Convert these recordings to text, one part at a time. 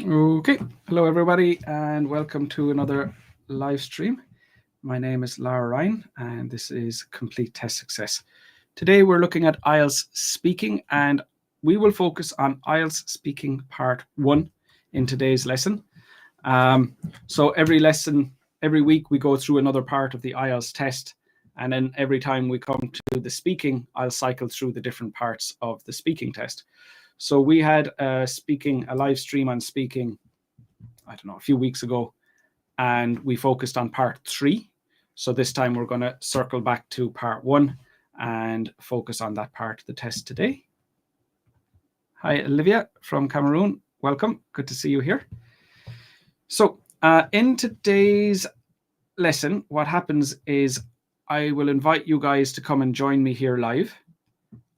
Okay, hello everybody and welcome to another live stream. My name is Lara Ryan and this is Complete Test Success. Today we're looking at IELTS Speaking and we will focus on IELTS Speaking Part 1 in today's lesson. So every week we go through another part of the IELTS test, and then every time we come to the speaking, I'll cycle through the different parts of the speaking test. So we had a live stream on speaking, I don't know, a few weeks ago, and we focused on part 3. So this time we're going to circle back to part 1 and focus on that part of the test today. Hi, Olivia from Cameroon. Welcome. Good to see you here. So in today's lesson, what happens is I will invite you guys to come and join me here live.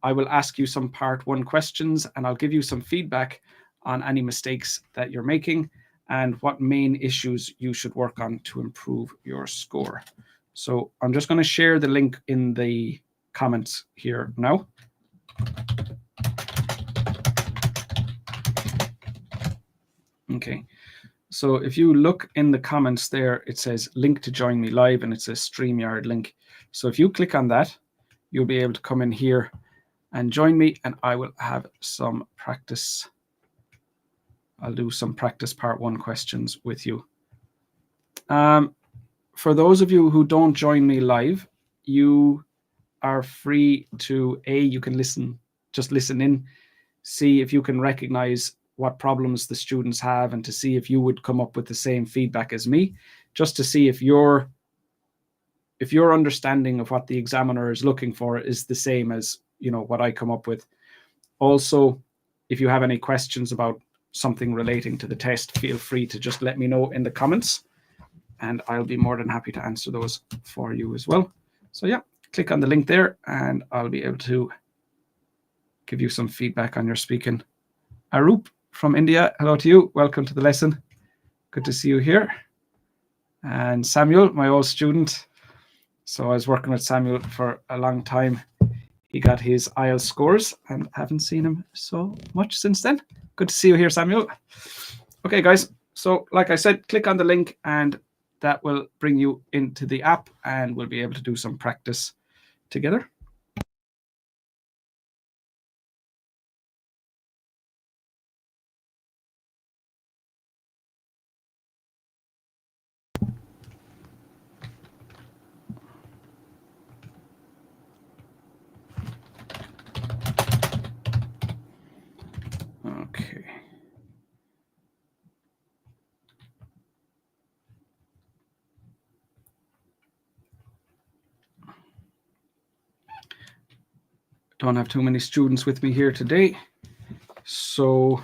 I will ask you some part 1 questions and I'll give you some feedback on any mistakes that you're making and what main issues you should work on to improve your score. So I'm just going to share the link in the comments here now. Okay, so if you look in the comments there, it says link to join me live and it's a StreamYard link. So if you click on that, you'll be able to come in here and join me and I will have some practice. I'll do some practice part 1 questions with you. For those of you who don't join me live, you are free to, you can just listen in, see if you can recognize what problems the students have and to see if you would come up with the same feedback as me, just to see if your understanding of what the examiner is looking for is the same as, you know, what I come up with. Also, if you have any questions about something relating to the test, feel free to just let me know in the comments and I'll be more than happy to answer those for you as well. So yeah, click on the link there and I'll be able to give you some feedback on your speaking. Arup from India, hello to you. Welcome to the lesson. Good to see you here. And Samuel, my old student. So I was working with Samuel for a long time. He got his IELTS scores and haven't seen him so much since then. Good to see you here, Samuel. Okay, guys. So like I said, click on the link and that will bring you into the app and we'll be able to do some practice together. Okay. Don't have too many students with me here today. So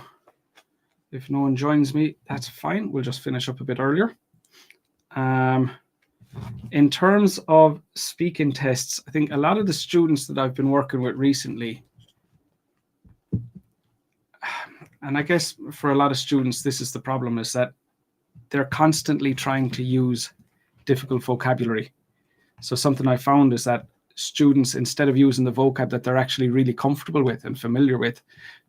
if no one joins me, that's fine. We'll just finish up a bit earlier. In terms of speaking tests, I think a lot of the students that I've been working with recently, and I guess for a lot of students, this is the problem, is that they're constantly trying to use difficult vocabulary. So something I found is that students, instead of using the vocab that they're actually really comfortable with and familiar with,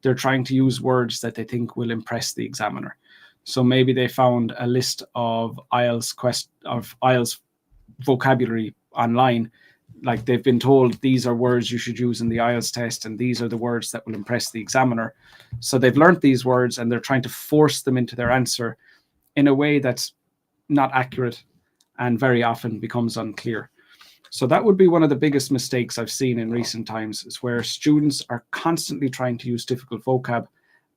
they're trying to use words that they think will impress the examiner. So maybe they found a list of IELTS vocabulary online, like they've been told these are words you should use in the IELTS test and these are the words that will impress the examiner. So they've learned these words and they're trying to force them into their answer in a way that's not accurate and very often becomes unclear. So that would be one of the biggest mistakes I've seen in recent times, is where students are constantly trying to use difficult vocab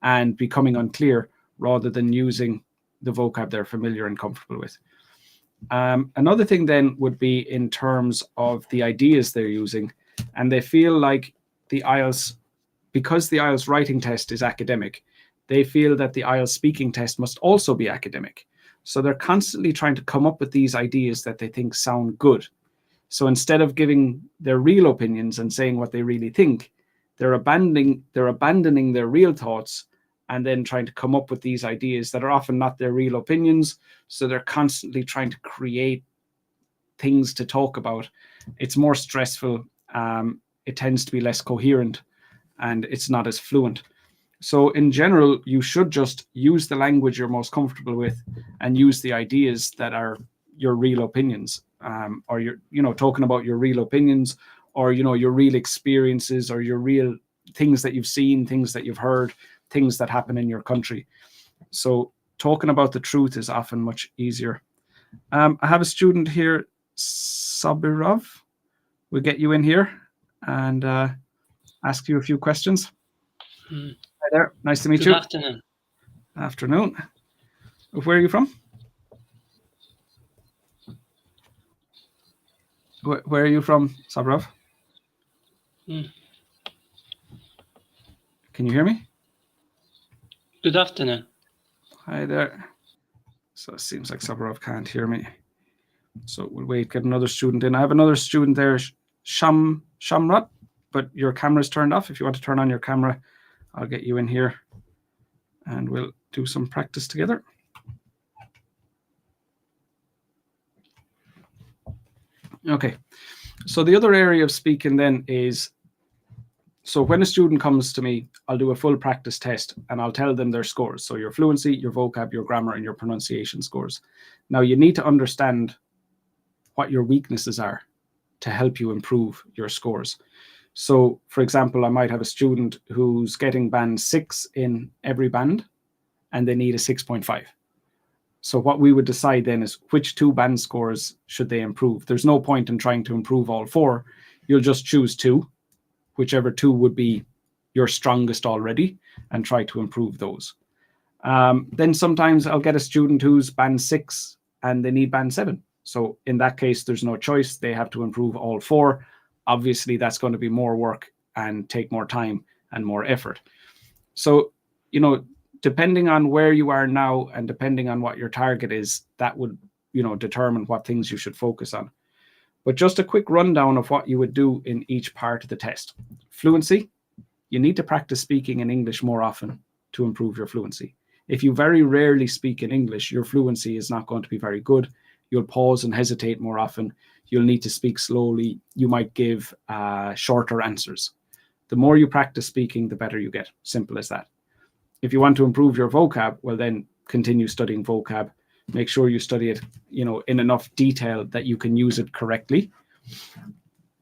and becoming unclear rather than using the vocab they're familiar and comfortable with. Another thing then would be in terms of the ideas they're using, and they feel like the IELTS, because the IELTS writing test is academic, they feel that the IELTS speaking test must also be academic. So they're constantly trying to come up with these ideas that they think sound good. So instead of giving their real opinions and saying what they really think, they're abandoning their real thoughts and then trying to come up with these ideas that are often not their real opinions. So they're constantly trying to create things to talk about. It's more stressful. It tends to be less coherent and it's not as fluent. So in general, you should just use the language you're most comfortable with and use the ideas that are your real opinions, or your, talking about your real opinions, or, your real experiences, or your real things that you've seen, things that you've heard, things that happen in your country. So talking about the truth is often much easier. I have a student here, Sabirov. We'll get you in here and ask you a few questions. Hi there. Nice to meet you. Good afternoon. Afternoon. Where are you from? Where are you from, Sabirov? Can you hear me? Good afternoon. Hi there. So it seems like Sabirov can't hear me. So we'll wait, get another student in. I have another student there, Shomrat, but your camera's turned off. If you want to turn on your camera, I'll get you in here and we'll do some practice together. Okay, so the other area of speaking then is, so when a student comes to me, I'll do a full practice test and I'll tell them their scores. So your fluency, your vocab, your grammar, and your pronunciation scores. Now you need to understand what your weaknesses are to help you improve your scores. So for example, I might have a student who's getting band 6 in every band and they need a 6.5. So what we would decide then is which 2 band scores should they improve. There's no point in trying to improve all 4. You'll just choose 2, whichever 2 would be your strongest already, and try to improve those. Then sometimes I'll get a student who's band 6 and they need band 7. So in that case, there's no choice. They have to improve all 4. Obviously, that's going to be more work and take more time and more effort. So, depending on where you are now and depending on what your target is, that would, determine what things you should focus on. But just a quick rundown of what you would do in each part of the test. Fluency, you need to practice speaking in English more often to improve your fluency. If you very rarely speak in English, your fluency is not going to be very good. You'll pause and hesitate more often. You'll need to speak slowly. You might give shorter answers. The more you practice speaking, the better you get. Simple as that. If you want to improve your vocab, well then continue studying vocab. Make sure you study it, in enough detail that you can use it correctly.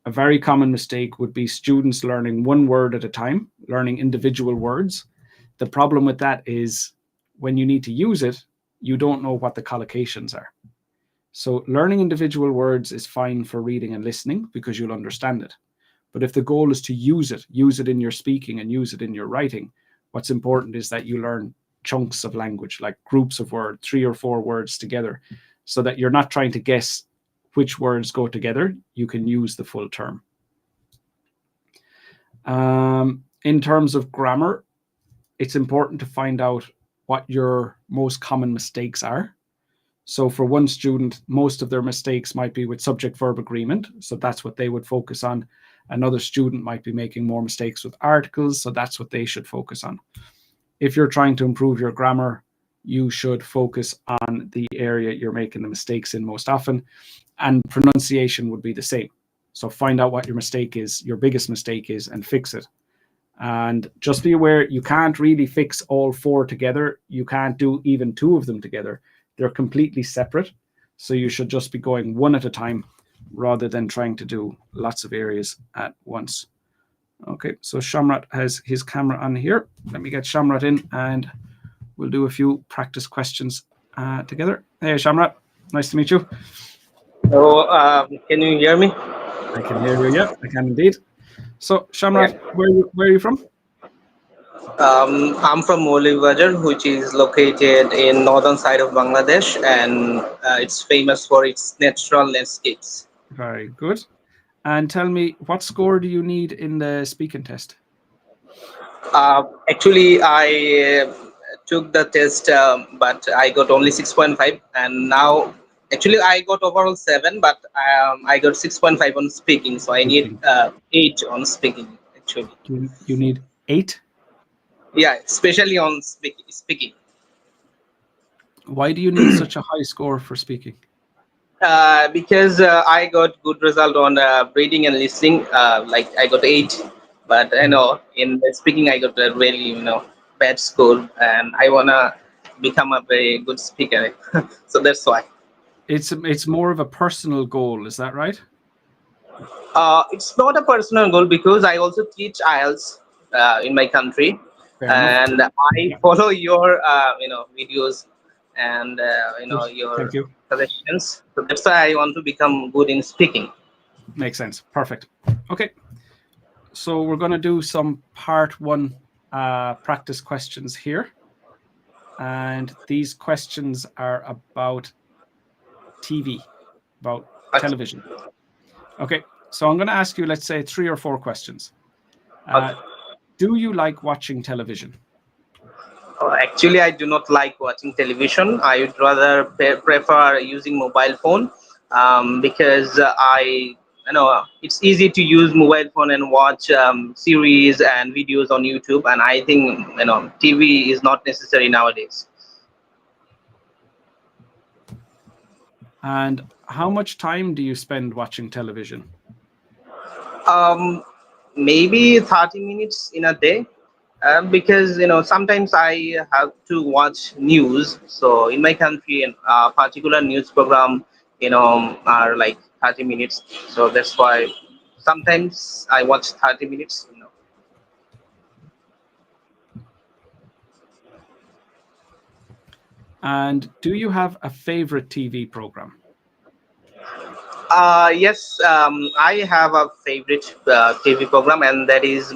A very common mistake would be students learning one word at a time, learning individual words. The problem with that is when you need to use it, you don't know what the collocations are. So learning individual words is fine for reading and listening because you'll understand it. But if the goal is to use it in your speaking and use it in your writing, what's important is that you learn chunks of language, like groups of words, 3 or 4 words together, so that you're not trying to guess which words go together. You can use the full term. In terms of grammar, it's important to find out what your most common mistakes are. So for one student, most of their mistakes might be with subject-verb agreement. So that's what they would focus on. Another student might be making more mistakes with articles. So that's what they should focus on. If you're trying to improve your grammar, you should focus on the area you're making the mistakes in most often. And pronunciation would be the same. So find out what your mistake is, your biggest mistake is, and fix it. And just be aware, you can't really fix all 4 together. You can't do even 2 of them together. They're completely separate. So you should just be going one at a time rather than trying to do lots of areas at once. Okay, so Shomrat has his camera on here. Let me get Shomrat in and we'll do a few practice questions together. Hey, Shomrat, nice to meet you. So, can you hear me? I can hear you, yeah, I can indeed. So, Shomrat, where are you from? I'm from Olivia, which is located in northern side of Bangladesh, and it's famous for its natural landscapes. Very good. And tell me, what score do you need in the speaking test? Actually, I took the test, but I got only 6.5, and now actually I got overall 7, but I got 6.5 on speaking, so I need 8 on speaking. Actually, you need 8. Yeah, especially on speaking. Why do you need such a high score for speaking? Because I got good result on reading and listening. Like I got 8, but in speaking I got really bad score, and I wanna become a very good speaker. So that's why. It's more of a personal goal, is that right? It's not a personal goal because I also teach IELTS in my country, Fair enough. and I Yeah, follow your videos and good. your Thank you. suggestions. So that's why I want to become good in speaking. Makes sense. Perfect. Okay. So we're going to do some part one practice questions here. And these questions are about TV, about television. Okay. So I'm going to ask you, let's say, 3 or 4 questions. Okay. Do you like watching television? Actually, I do not like watching television. I would rather prefer using mobile phone because it's easy to use mobile phone and watch series and videos on YouTube. And I think TV is not necessary nowadays. And how much time do you spend watching television? Um, Maybe 30 minutes in a day. Because sometimes I have to watch news. So in my country, a particular news program, are like 30 minutes. So that's why sometimes I watch 30 minutes. And do you have a favorite TV program? Yes, I have a favorite TV program, and that is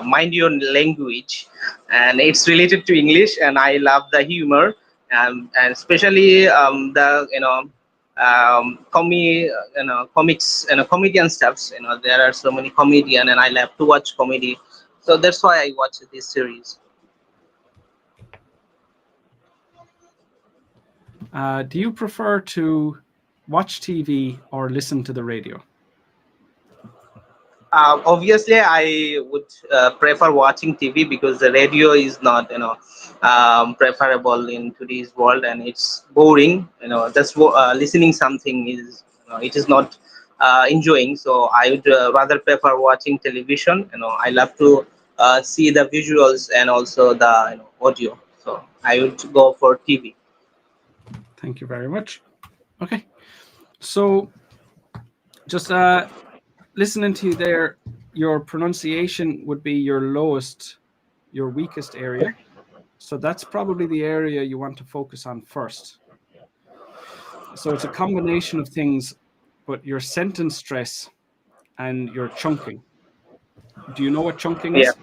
Mind Your Language, and it's related to English, and I love the humor, and especially the comics, comedian stuffs. There are so many comedian, and I love to watch comedy, so that's why I watch this series. Do you prefer to watch TV or listen to the radio? Obviously, I would prefer watching TV because the radio is not, preferable in today's world, and it's boring. Just listening something is, it is not enjoying. So I would rather prefer watching television. I love to see the visuals and also the audio. So I would go for TV. Thank you very much. Okay. So just listening to you there, your pronunciation would be your lowest, your weakest area. So that's probably the area you want to focus on first. So it's a combination of things, but your sentence stress and your chunking. Do you know what chunking Yeah. is?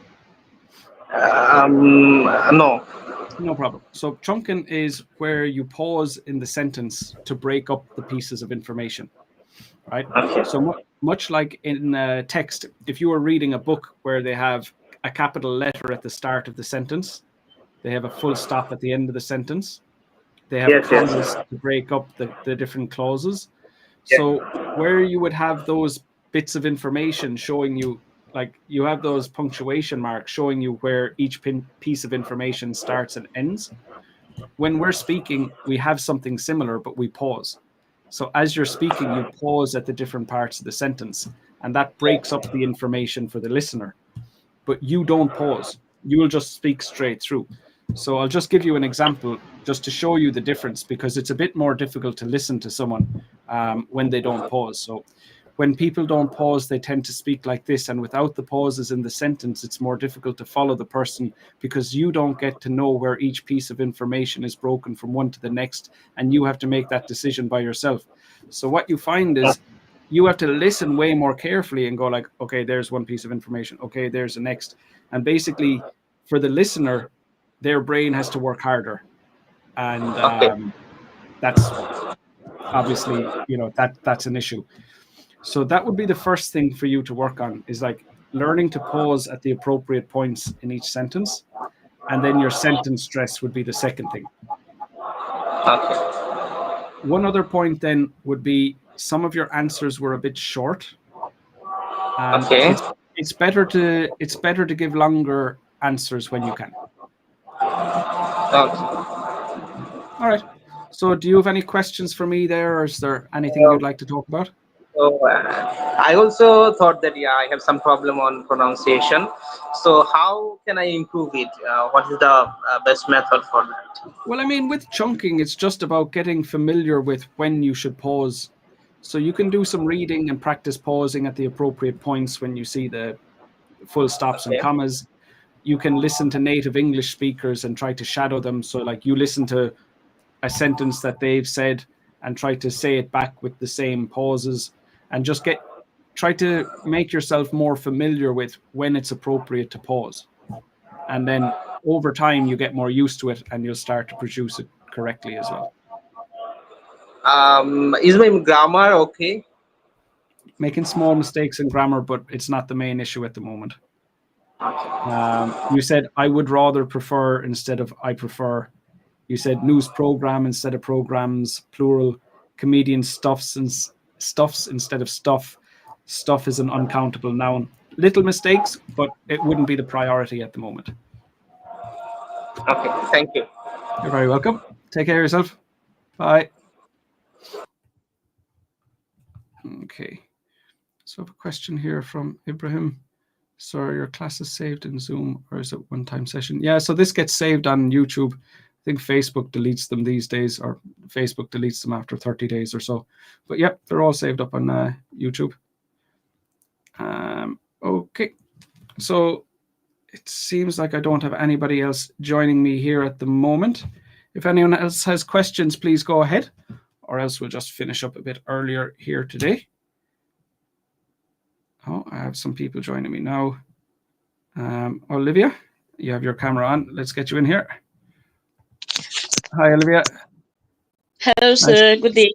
No. No problem. So chunking is where you pause in the sentence to break up the pieces of information, right? Okay. So much like in text, if you are reading a book where they have a capital letter at the start of the sentence, they have a full stop at the end of the sentence, they have Yes. Yes. commas to break up the different clauses. Yeah. So where you would have those bits of information showing you, like you have those punctuation marks showing you where each piece of information starts and ends. When we're speaking, we have something similar, but we pause. So as you're speaking, you pause at the different parts of the sentence, and that breaks up the information for the listener. But you don't pause. You will just speak straight through. So I'll just give you an example just to show you the difference, because it's a bit more difficult to listen to someone when they don't pause. So when people don't pause, they tend to speak like this. And without the pauses in the sentence, it's more difficult to follow the person because you don't get to know where each piece of information is broken from one to the next. And you have to make that decision by yourself. So what you find is you have to listen way more carefully and go like, okay, there's one piece of information. Okay, there's the next. And basically, for the listener, their brain has to work harder. And Okay. that's obviously, that's an issue. So that would be the first thing for you to work on, is like learning to pause at the appropriate points in each sentence. And then your sentence stress would be the second thing. Okay. One other point then would be some of your answers were a bit short. Okay. It's better to give longer answers when you can. Okay. All right. So do you have any questions for me there, or is there anything you'd like to talk about? So I also thought that yeah, I have some problem on pronunciation. So how can I improve it? What is the best method for that? Well, I mean, with chunking, it's just about getting familiar with when you should pause. So you can do some reading and practice pausing at the appropriate points when you see the full stops and Okay. commas. You can listen to native English speakers and try to shadow them. So, like, you listen to a sentence that they've said and try to say it back with the same pauses, and just try to make yourself more familiar with when it's appropriate to pause. And then over time, you get more used to it and you'll start to produce it correctly as well. Is my grammar okay? Making small mistakes in grammar, but it's not the main issue at the moment. You said I would rather prefer instead of I prefer. You said news program instead of programs, plural. Comedian stuffs and stuffs instead of stuff. Stuff is an uncountable noun. Little mistakes, but it wouldn't be the priority at the moment. Okay, thank you. You're very welcome. Take care of yourself. Bye. Okay. So I have a question here from Ibrahim. So are your classes saved in Zoom or is it one-time session? Yeah, so this gets saved on YouTube. I think Facebook deletes them these days, or Facebook deletes them after 30 days or so. But yeah, they're all saved up on YouTube. Okay, so it seems like I don't have anybody else joining me here at the moment. If anyone else has questions, please go ahead, or else we'll just finish up a bit earlier here today. Oh, I have some people joining me now. Olivia, you have your camera on. Let's get you in here. Hi, Olivia. Hello, sir. Good day.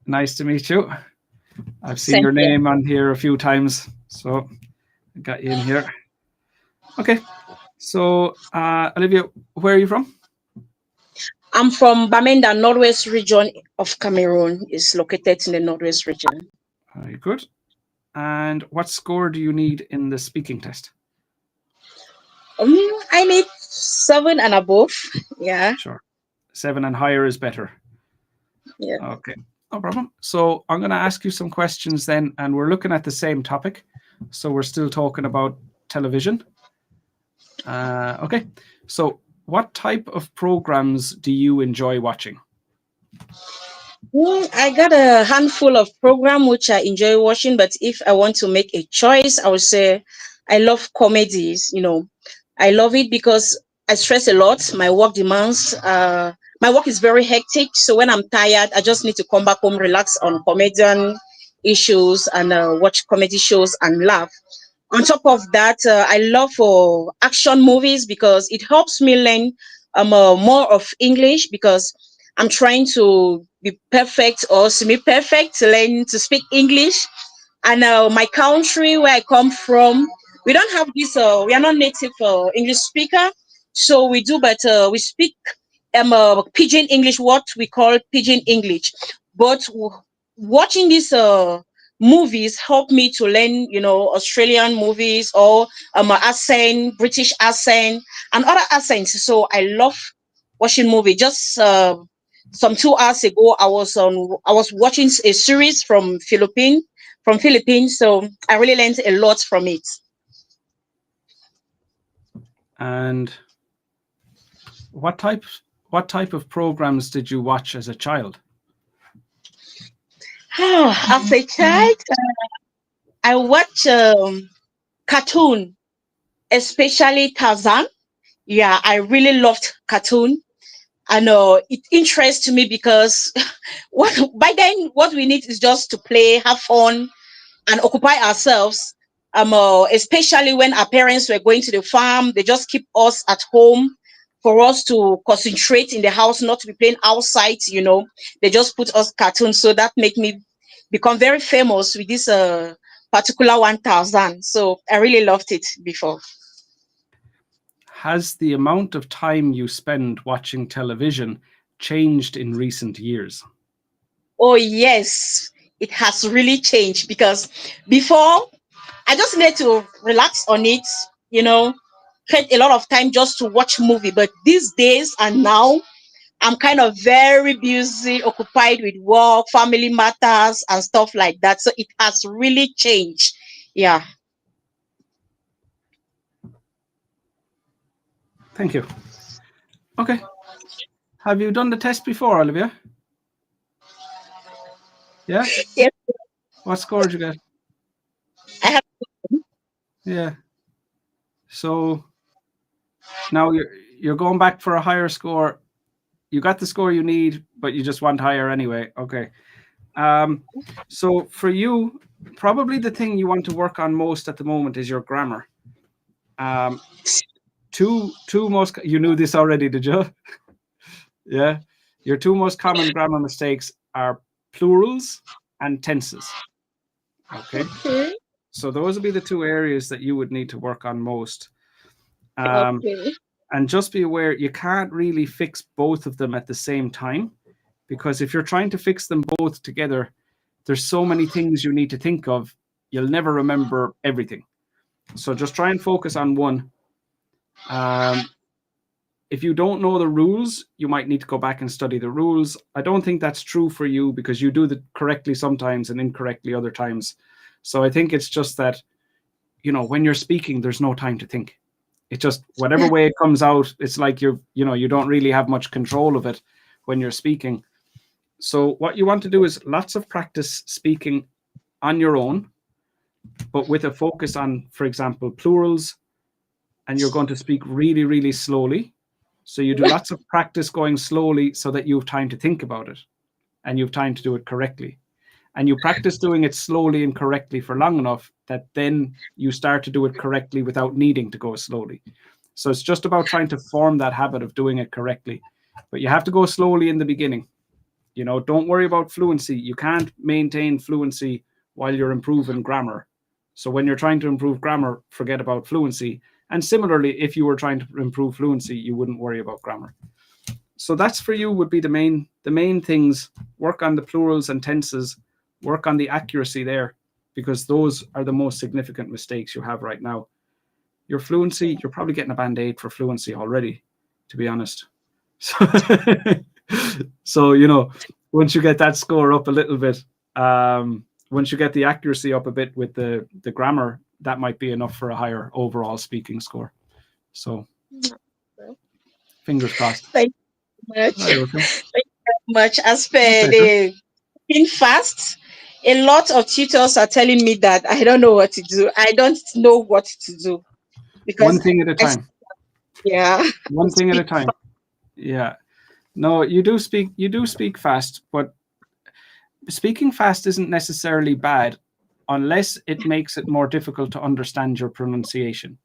Nice to meet you. I've seen your name on here a few times, so I got you in here. Okay, so Olivia, where are you from? I'm from Bamenda, Northwest region of Cameroon. It's located in the Northwest region. Very good. And what score do you need in the speaking test? I need 7 and above. Yeah. Sure. 7 and higher is better. Yeah. Okay, no problem. So I'm going to ask you some questions then, and we're looking at the same topic. So we're still talking about television. Okay, so what type of programs do you enjoy watching? I got a handful of programs which I enjoy watching, but if I want to make a choice, I would say I love comedies. I love it because I stress a lot. My work demands, my work is very hectic. So when I'm tired, I just need to come back home, relax on comedian issues and watch comedy shows and laugh. On top of that, I love action movies because it helps me learn more of English, because I'm trying to be perfect or semi-perfect to learn to speak English. And my country where I come from, we don't have this. We are not native English speaker, so we do, but we speak pidgin English, what we call pidgin English. But watching these movies help me to learn, Australian movies or accent, British accent, and other accents. So I love watching movie. Just some 2 hours ago, I was watching a series from Philippines. So I really learned a lot from it. And what type of programs did you watch as a child? As a child, I watch cartoon, especially Tarzan. Yeah, I really loved cartoon. And it interests me because by then what we need is just to play, have fun, and occupy ourselves. Especially when our parents were going to the farm, they just keep us at home for us to concentrate in the house, not to be playing outside. They just put us cartoons, so that make me become very famous with this particular 1,000. So I really loved it before. Has the amount of time you spend watching television changed in recent years? Oh, yes, it has really changed, because before I just needed to relax on it, spend a lot of time just to watch movie. But these days and now, I'm kind of very busy, occupied with work, family matters, and stuff like that. So it has really changed. Yeah. Thank you. Okay. Have you done the test before, Olivia? Yeah? Yes. What score did you get? I have. Yeah. So now you're going back for a higher score. You got the score you need, but you just want higher anyway. Okay. So for you, probably the thing you want to work on most at the moment is your grammar. Two most, you knew this already, did you? Yeah. Your two most common grammar mistakes are plurals and tenses. Okay. Okay. So those would be the two areas that you would need to work on most. Okay. And just be aware, you can't really fix both of them at the same time, because if you're trying to fix them both together, there's so many things you need to think of, you'll never remember everything. So just try and focus on one. If you don't know the rules, you might need to go back and study the rules. I don't think that's true for you, because you do it correctly sometimes and incorrectly other times. So I think it's just that, when you're speaking, there's no time to think. It just, whatever way it comes out, it's like you don't really have much control of it when you're speaking. So what you want to do is lots of practice speaking on your own, but with a focus on, for example, plurals, and you're going to speak really, really slowly. So you do lots of practice going slowly so that you have time to think about it and you have time to do it correctly. And you practice doing it slowly and correctly for long enough that then you start to do it correctly without needing to go slowly. So it's just about trying to form that habit of doing it correctly. But you have to go slowly in the beginning. Don't worry about fluency. You can't maintain fluency while you're improving grammar. So when you're trying to improve grammar, forget about fluency. And similarly, if you were trying to improve fluency, you wouldn't worry about grammar. So that's for you would be the main things. Work on the plurals and tenses, work on the accuracy there, because those are the most significant mistakes you have right now. Your fluency, you're probably getting a band-aid for fluency already, to be honest. So, once you get that score up a little bit, once you get the accuracy up a bit with the grammar, that might be enough for a higher overall speaking score. So fingers crossed. Thank you very much. Oh, you're welcome. Thank you very much. As per pleasure. the being fast, a lot of tutors are telling me that I don't know what to do. I don't know what to do because One thing at a time. Yeah. One thing at a time. Yeah. No, you do speak fast, but speaking fast isn't necessarily bad unless it makes it more difficult to understand your pronunciation.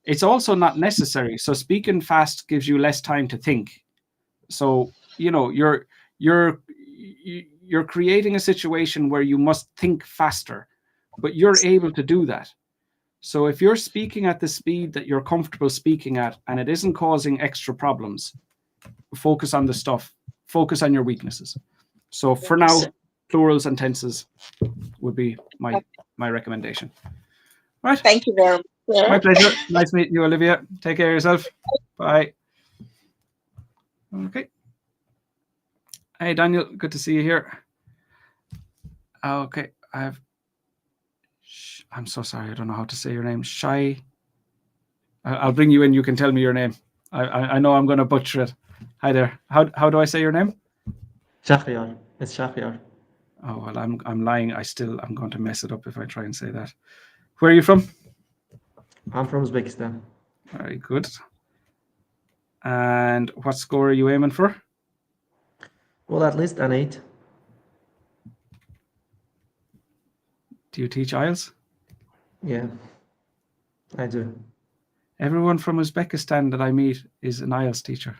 It's also not necessary. So speaking fast gives you less time to think. So, you're creating a situation where you must think faster, but you're able to do that. So if you're speaking at the speed that you're comfortable speaking at and it isn't causing extra problems, focus on the stuff, focus on your weaknesses. So for now, plurals and tenses would be my recommendation. Right. Thank you very much. My pleasure. Nice meeting you, Olivia. Take care of yourself. Bye. Okay. Hey, Daniel. Good to see you here. Okay. I'm so sorry. I don't know how to say your name. Shai. I'll bring you in. You can tell me your name. I know I'm going to butcher it. Hi there. How do I say your name? Shafi. It's Shafi. Oh, well, I'm lying. I'm going to mess it up if I try and say that. Where are you from? I'm from Uzbekistan. Very good. And what score are you aiming for? Well, at least an 8. Do you teach IELTS? Yeah, I do. Everyone from Uzbekistan that I meet is an IELTS teacher.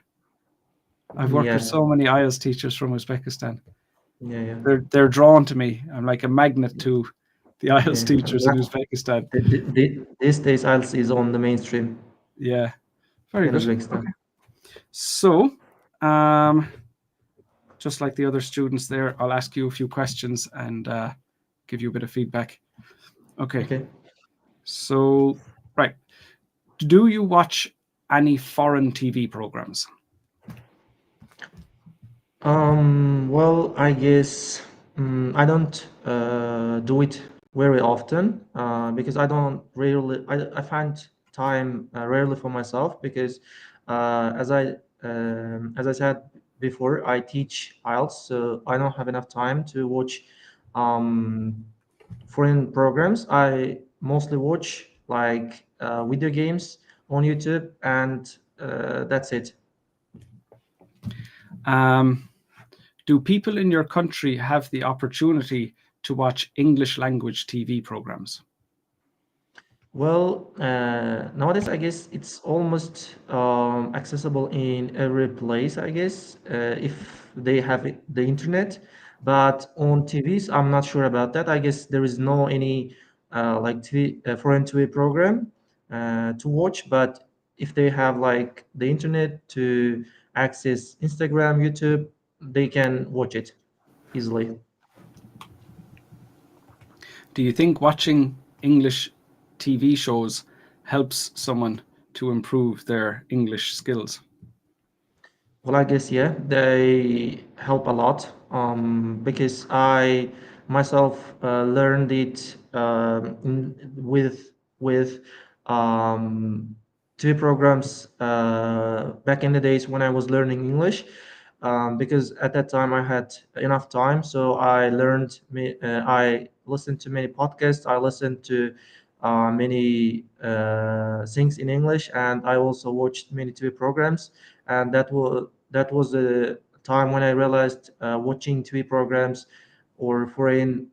I've worked with so many IELTS teachers from Uzbekistan. Yeah. They're drawn to me. I'm like a magnet to the IELTS teachers in Uzbekistan. These days, IELTS is on the mainstream. Yeah, very good. Uzbekistan. Okay. So, just like the other students there, I'll ask you a few questions and give you a bit of feedback. Okay. So, right. Do you watch any foreign TV programs? Well, I guess I don't do it very often because I don't really, I find time rarely for myself because as I said before, I teach IELTS, so I don't have enough time to watch um, foreign programs. I mostly watch like video games on YouTube, and that's it. Do people in your country have the opportunity to watch English language TV programs? Well, nowadays I guess it's almost accessible in every place, I guess, if they have the internet. But on TVs, I'm not sure about that. I guess there is no any like foreign TV program to watch. But if they have like the internet to access Instagram, YouTube, they can watch it easily. Do you think watching English TV shows helps someone to improve their English skills? Well, I guess yeah, they help a lot because I myself learned it with um, two programs back in the days when I was learning English. Because at that time I had enough time, so I listened to many podcasts. I listened to many things in English, and I also watched many TV programs, and that was the time when I realized watching TV programs or foreign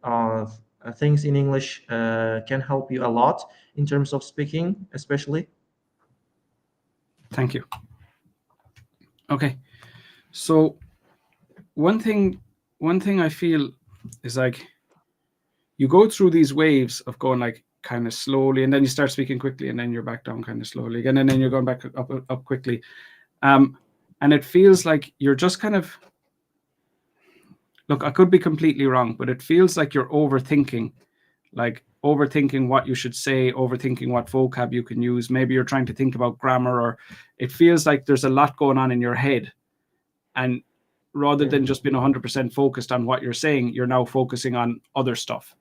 things in English can help you a lot in terms of speaking, especially. Thank you. Okay, so one thing I feel is like you go through these waves of going like kind of slowly, and then you start speaking quickly, and then you're back down kind of slowly again, and then you're going back up quickly. And it feels like you're just kind of, look, I could be completely wrong, but it feels like you're overthinking what you should say, overthinking what vocab you can use. Maybe you're trying to think about grammar, or it feels like there's a lot going on in your head. And rather than just being 100% focused on what you're saying, you're now focusing on other stuff.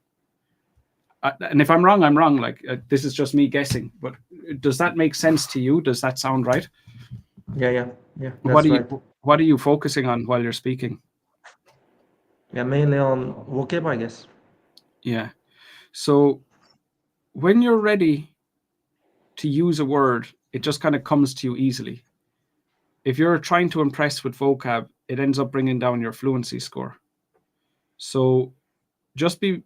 And if I'm wrong, I'm wrong. Like this is just me guessing, but does that make sense to you? Does that sound right? Yeah, that's right. What are you focusing on while you're speaking? Yeah, mainly on vocab, I guess. Yeah. So when you're ready to use a word, it just kind of comes to you easily. If you're trying to impress with vocab, it ends up bringing down your fluency score. So just be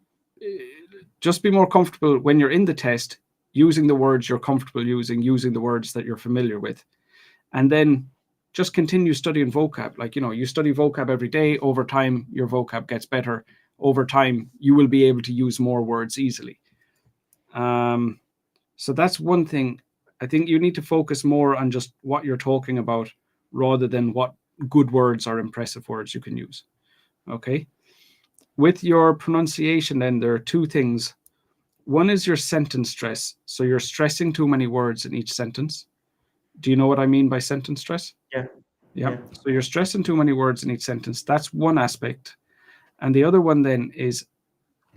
more comfortable when you're in the test, using the words you're comfortable using the words that you're familiar with. And then just continue studying vocab. Like, you study vocab every day. Over time, your vocab gets better. Over time, you will be able to use more words easily. So that's one thing. I think you need to focus more on just what you're talking about rather than what good words or impressive words you can use. Okay. With your pronunciation, then there are two things. One is your sentence stress. So you're stressing too many words in each sentence. Do you know what I mean by sentence stress? Yeah. Yeah. So you're stressing too many words in each sentence. That's one aspect. And the other one then is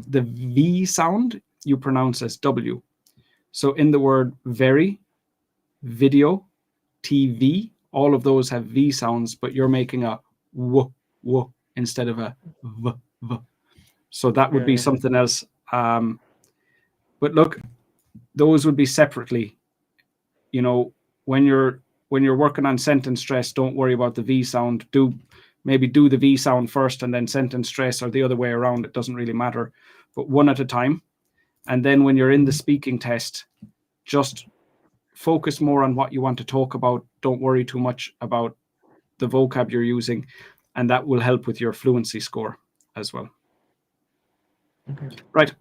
the V sound you pronounce as W. So in the word very, video, TV, all of those have V sounds, but you're making a W, W instead of a V, V. So that would be something else. But look, those would be separately. When you're working on sentence stress, don't worry about the V sound. Maybe do the V sound first and then sentence stress, or the other way around. It doesn't really matter, but one at a time. And then when you're in the speaking test, just focus more on what you want to talk about. Don't worry too much about the vocab you're using, and that will help with your fluency score as well. Okay. Right.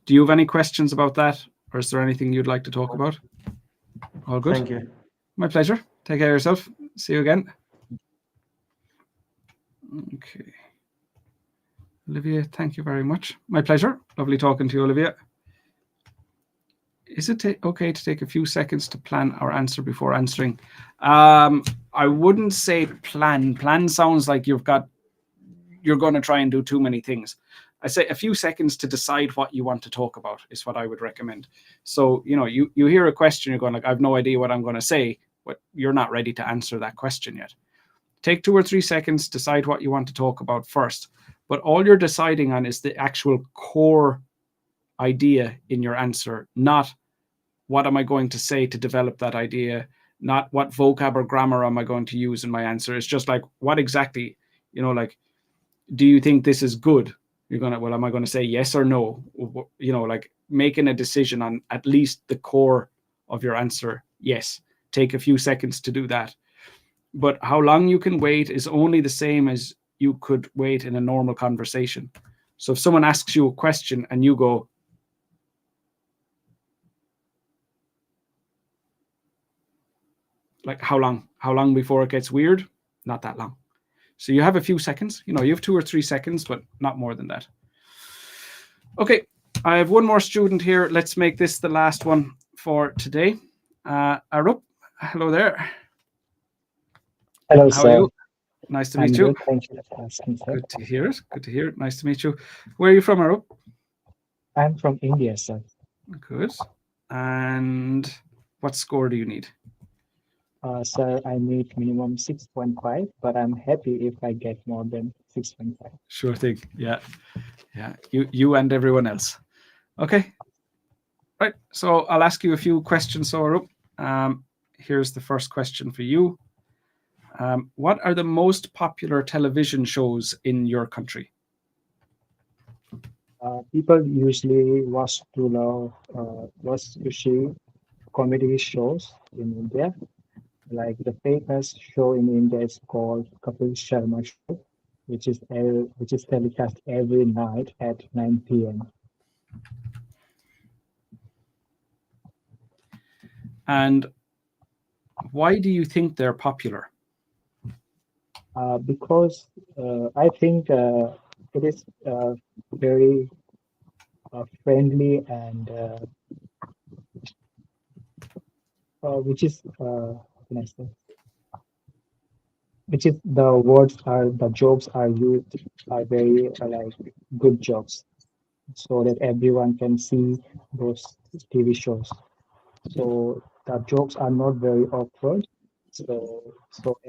Do you have any questions about that, or is there anything you'd like to talk about? All good? Thank you. My pleasure. Take care of yourself. See you again. Okay. Olivia, thank you very much. My pleasure. Lovely talking to you, Olivia. Is it okay to take a few seconds to plan our answer before answering? I wouldn't say plan. Plan sounds like you've got you're going to try and do too many things. I say a few seconds to decide what you want to talk about is what I would recommend. So, you know, you hear a question, you're going like, I have no idea what I'm going to say, but you're not ready to answer that question yet. Take 2 or 3 seconds, decide what you want to talk about first. But all you're deciding on is the actual core idea in your answer, not what am I going to say to develop that idea, not what vocab or grammar am I going to use in my answer. It's just like, what exactly, you know, like, do you think this is good? You're going to, well, am I going to say yes or no? You know, like making a decision on at least the core of your answer. Yes. Take a few seconds to do that. But how long you can wait is only the same as you could wait in a normal conversation. So if someone asks you a question and you go, like, how long before it gets weird? Not that long. So you have a few seconds, you know, you have 2 or 3 seconds, but not more than that. Okay, I have one more student here. Let's make this the last one for today. Arup, hello there. Hello, How sir. are you? Nice to meet you. Good. Thank you for asking, sir. Good to hear it. Good to hear it. Nice to meet you. Where are you from, Arup? I'm from India, sir. Good. And what score do you need? Sir, I need minimum 6.5, but I'm happy if I get more than 6.5. Sure thing. Yeah. Yeah. You and everyone else. Okay. Right. So I'll ask you a few questions, Arup. Here's the first question for you. What are the most popular television shows in your country? People usually watch usually comedy shows in India. Like the famous show in India is called Kapil Sharma Show, which is telecast every night at 9 p.m. And why do you think they're popular? Because I think it is very friendly and which is how can I say? Which is the jokes are used are very like good jokes, so that everyone can see those TV shows. So the jokes are not very awkward. So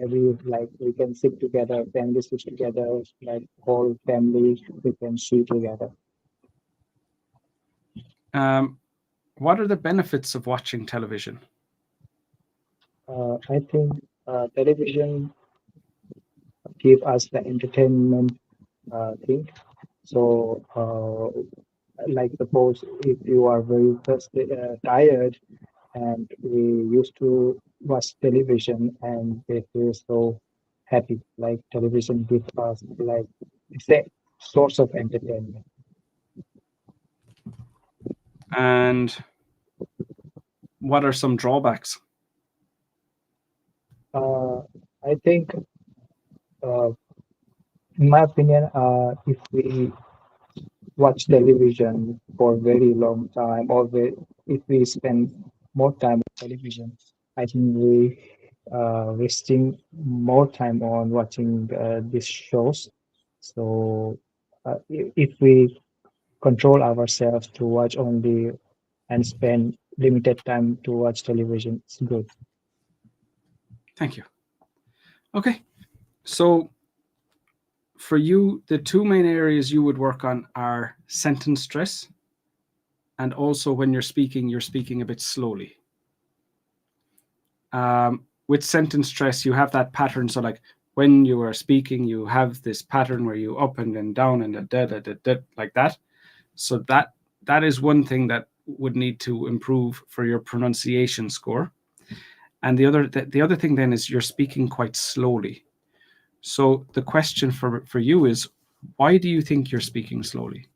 every like we can sit together, families sit together, like whole family we can see together. What are the benefits of watching television? I think television give us the entertainment thing. So like suppose if you are very tired and we used to watch television and they feel so happy, like television gives us like it's a source of entertainment. And what are some drawbacks? I think in my opinion, if we watch television for a very long time, or if we spend more time on television, I think we wasting more time on watching these shows. So if we control ourselves to watch only and spend limited time to watch television, it's good. Thank you. Okay. So for you, the two main areas you would work on are sentence stress, and also when you're speaking a bit slowly. With sentence stress, you have that pattern. So like when you are speaking, you have this pattern where you up and then down and da, da, da, da, like that. So that is one thing that would need to improve for your pronunciation score. And the other thing then is you're speaking quite slowly. So the question for you is, why do you think you're speaking slowly?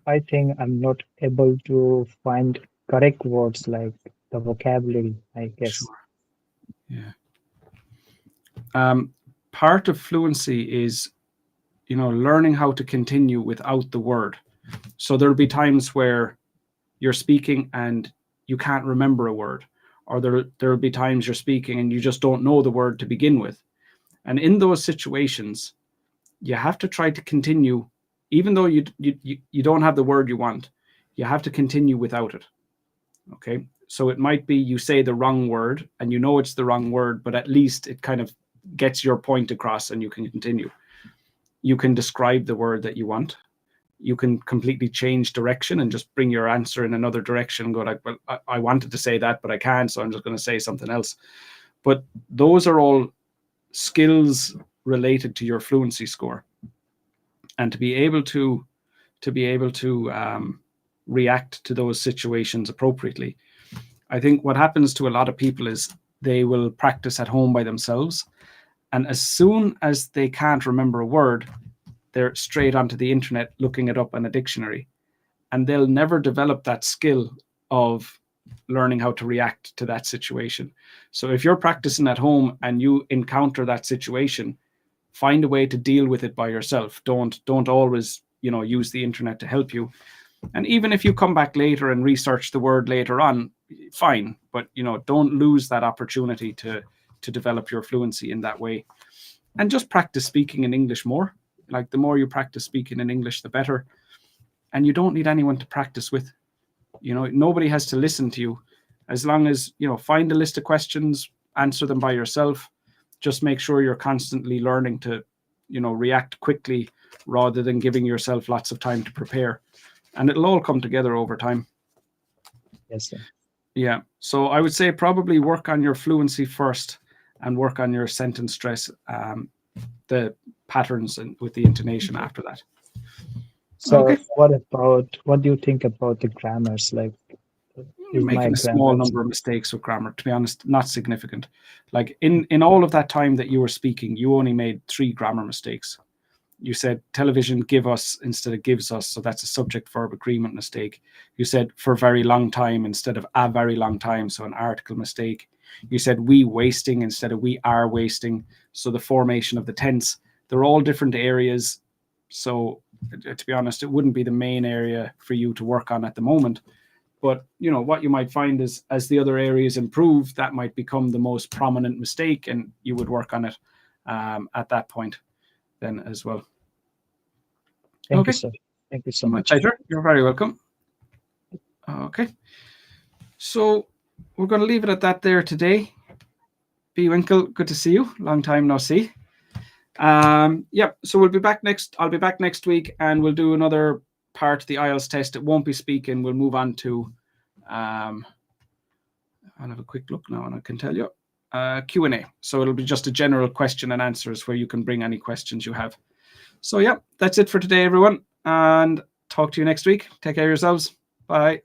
I think I'm not able to find correct words like the vocabulary, I guess. Sure. Yeah. Part of fluency is, learning how to continue without the word. So there'll be times where you're speaking and you can't remember a word, or there'll be times you're speaking and you just don't know the word to begin with. And in those situations, you have to try to continue, even though you don't have the word you want, you have to continue without it. Okay, so it might be you say the wrong word and you know it's the wrong word, but at least it kind of gets your point across and you can continue. You can describe the word that you want. You can completely change direction and just bring your answer in another direction and go like, well, I wanted to say that, but I can't, so I'm just going to say something else. But those are all skills related to your fluency score. And to be able to react to those situations appropriately, I think what happens to a lot of people is they will practice at home by themselves. And as soon as they can't remember a word, they're straight onto the internet looking it up in a dictionary. And they'll never develop that skill of learning how to react to that situation. So if you're practicing at home and you encounter that situation, find a way to deal with it by yourself. Don't always, use the internet to help you. And even if you come back later and research the word later on, fine. But, don't lose that opportunity to develop your fluency in that way. And just practice speaking in English more. Like the more you practice speaking in English, the better. And you don't need anyone to practice with. Nobody has to listen to you. As long as, find a list of questions, answer them by yourself. Just make sure you're constantly learning to, react quickly rather than giving yourself lots of time to prepare. And it'll all come together over time. Yes, sir. Yeah. So I would say probably work on your fluency first and work on your sentence stress, the patterns and with the intonation after that. So Okay. what do you think about the grammars? Like, You're is my making a small grammar number of mistakes with grammar, to be honest, not significant. Like in all of that time that you were speaking, you only made 3 grammar mistakes. You said television give us instead of gives us, so that's a subject verb agreement mistake. You said for very long time instead of a very long time, so an article mistake. You said we wasting instead of we are wasting, so the formation of the tense. They're all different areas, so to be honest, it wouldn't be the main area for you to work on at the moment. But what you might find is as the other areas improve, that might become the most prominent mistake, and you would work on it at that point then as well. Thank you, sir. Thank you so My much. pleasure. You're very welcome. Okay. So we're going to leave it at that there today. B. Winkle, good to see you. Long time no see. So we'll be back I'll be back next week and we'll do another part of the IELTS test. It won't be speaking. We'll move on to I'll have a quick look now and I can tell you. Q&A. So it'll be just a general question and answers where you can bring any questions you have. So that's it for today, everyone. And talk to you next week. Take care of yourselves. Bye.